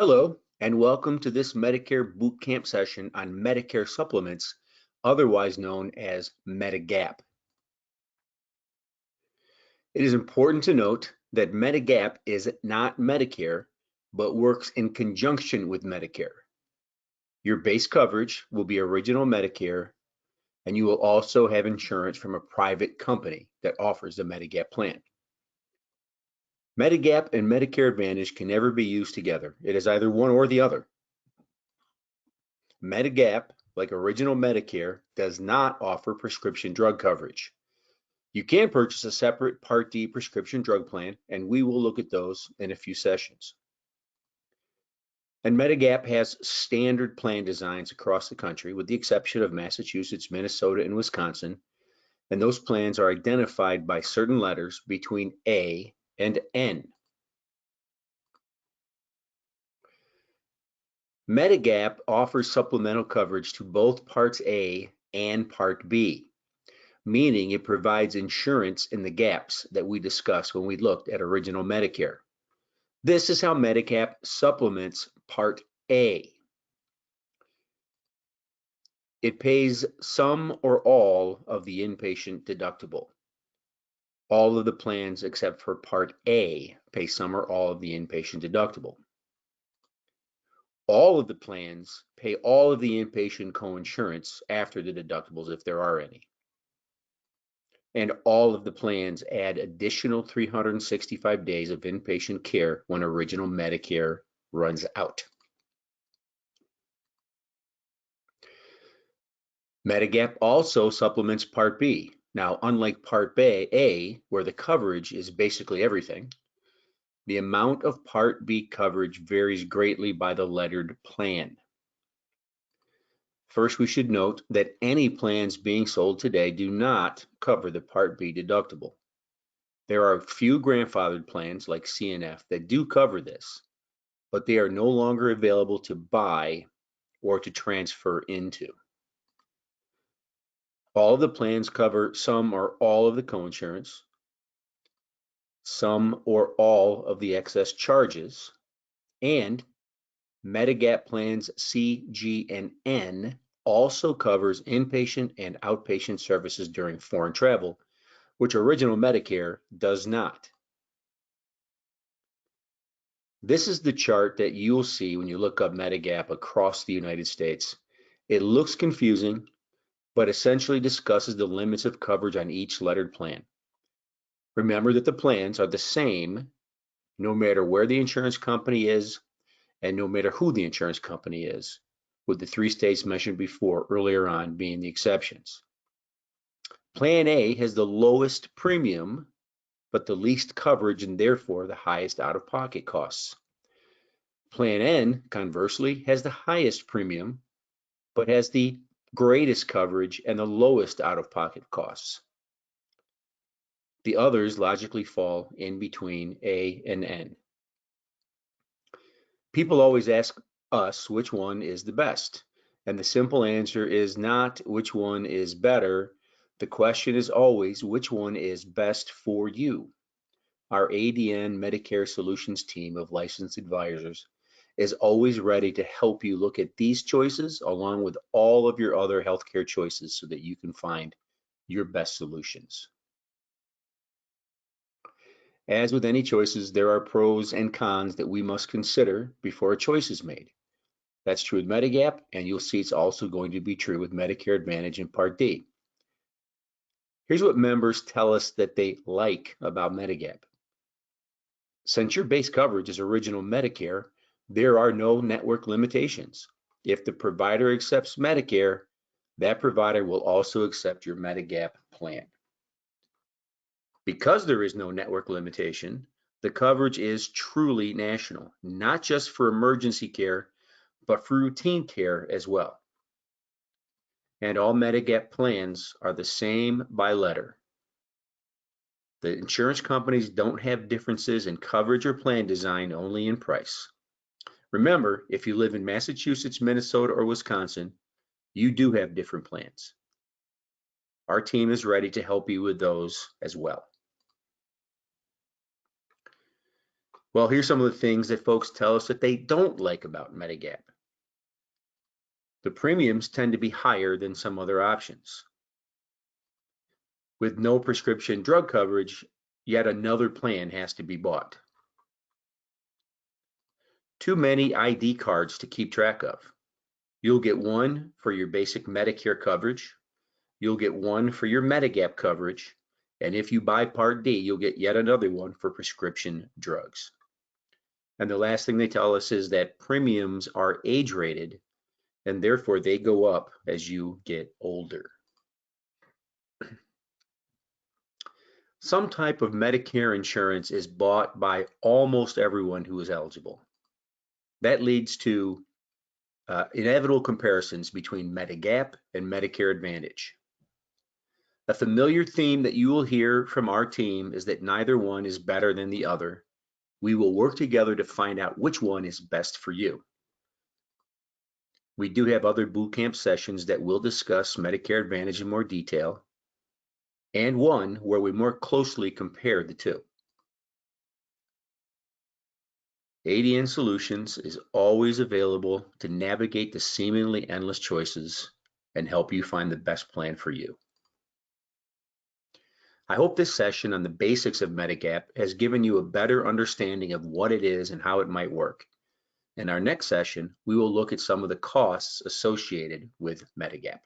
Hello, and welcome to this Medicare boot camp session on Medicare supplements, otherwise known as Medigap. It is important to note that Medigap is not Medicare, but works in conjunction with Medicare. Your base coverage will be original Medicare, and you will also have insurance from a private company that offers the Medigap plan. Medigap and Medicare Advantage can never be used together. It is either one or the other. Medigap, like original Medicare, does not offer prescription drug coverage. You can purchase a separate Part D prescription drug plan, and we will look at those in a few sessions. And Medigap has standard plan designs across the country, with the exception of Massachusetts, Minnesota, and Wisconsin, and those plans are identified by certain letters between A and N. Medigap offers supplemental coverage to both Parts A and Part B, meaning it provides insurance in the gaps that we discussed when we looked at original Medicare. This is how Medigap supplements Part A. It pays some or all of the inpatient deductible. All of the plans except for Part A pay some or all of the inpatient deductible. All of the plans pay all of the inpatient coinsurance after the deductibles if there are any. And all of the plans add additional 365 days of inpatient care when original Medicare runs out. Medigap also supplements Part B. Now, unlike Part A, where the coverage is basically everything, the amount of Part B coverage varies greatly by the lettered plan. First, we should note that any plans being sold today do not cover the Part B deductible. There are a few grandfathered plans like CNF that do cover this, but they are no longer available to buy or to transfer into. All of the plans cover some or all of the coinsurance, some or all of the excess charges, and Medigap plans C, G, and N also covers inpatient and outpatient services during foreign travel, which original Medicare does not. This is the chart that you'll see when you look up Medigap across the United States. It looks confusing, but essentially discusses the limits of coverage on each lettered plan. Remember that the plans are the same no matter where the insurance company is and no matter who the insurance company is, with the 3 states mentioned before earlier on being the exceptions. Plan A has the lowest premium, but the least coverage and therefore the highest out-of-pocket costs. Plan N, conversely, has the highest premium, but has the greatest coverage and the lowest out-of-pocket costs. The others logically fall in between A and N. People always ask us which one is the best, and the simple answer is not which one is better. The question is always which one is best for you. Our ADN Medicare Solutions team of licensed advisors is always ready to help you look at these choices along with all of your other healthcare choices so that you can find your best solutions. As with any choices, there are pros and cons that we must consider before a choice is made. That's true with Medigap, and you'll see it's also going to be true with Medicare Advantage and Part D. Here's what members tell us that they like about Medigap. Since your base coverage is original Medicare, there are no network limitations. If the provider accepts Medicare, that provider will also accept your Medigap plan. Because there is no network limitation, the coverage is truly national, not just for emergency care, but for routine care as well. And all Medigap plans are the same by letter. The insurance companies don't have differences in coverage or plan design, only in price. Remember, if you live in Massachusetts, Minnesota, or Wisconsin, you do have different plans. Our team is ready to help you with those as well. Well, here's some of the things that folks tell us that they don't like about Medigap. The premiums tend to be higher than some other options. With no prescription drug coverage, yet another plan has to be bought. Too many ID cards to keep track of. You'll get one for your basic Medicare coverage. You'll get one for your Medigap coverage. And if you buy Part D, you'll get yet another one for prescription drugs. And the last thing they tell us is that premiums are age rated, and therefore they go up as you get older. Some type of Medicare insurance is bought by almost everyone who is eligible. That leads to inevitable comparisons between Medigap and Medicare Advantage. A familiar theme that you will hear from our team is that neither one is better than the other. We will work together to find out which one is best for you. We do have other bootcamp sessions that will discuss Medicare Advantage in more detail, and one where we more closely compare the two. ADN Solutions is always available to navigate the seemingly endless choices and help you find the best plan for you. I hope this session on the basics of Medigap has given you a better understanding of what it is and how it might work. In our next session, we will look at some of the costs associated with Medigap.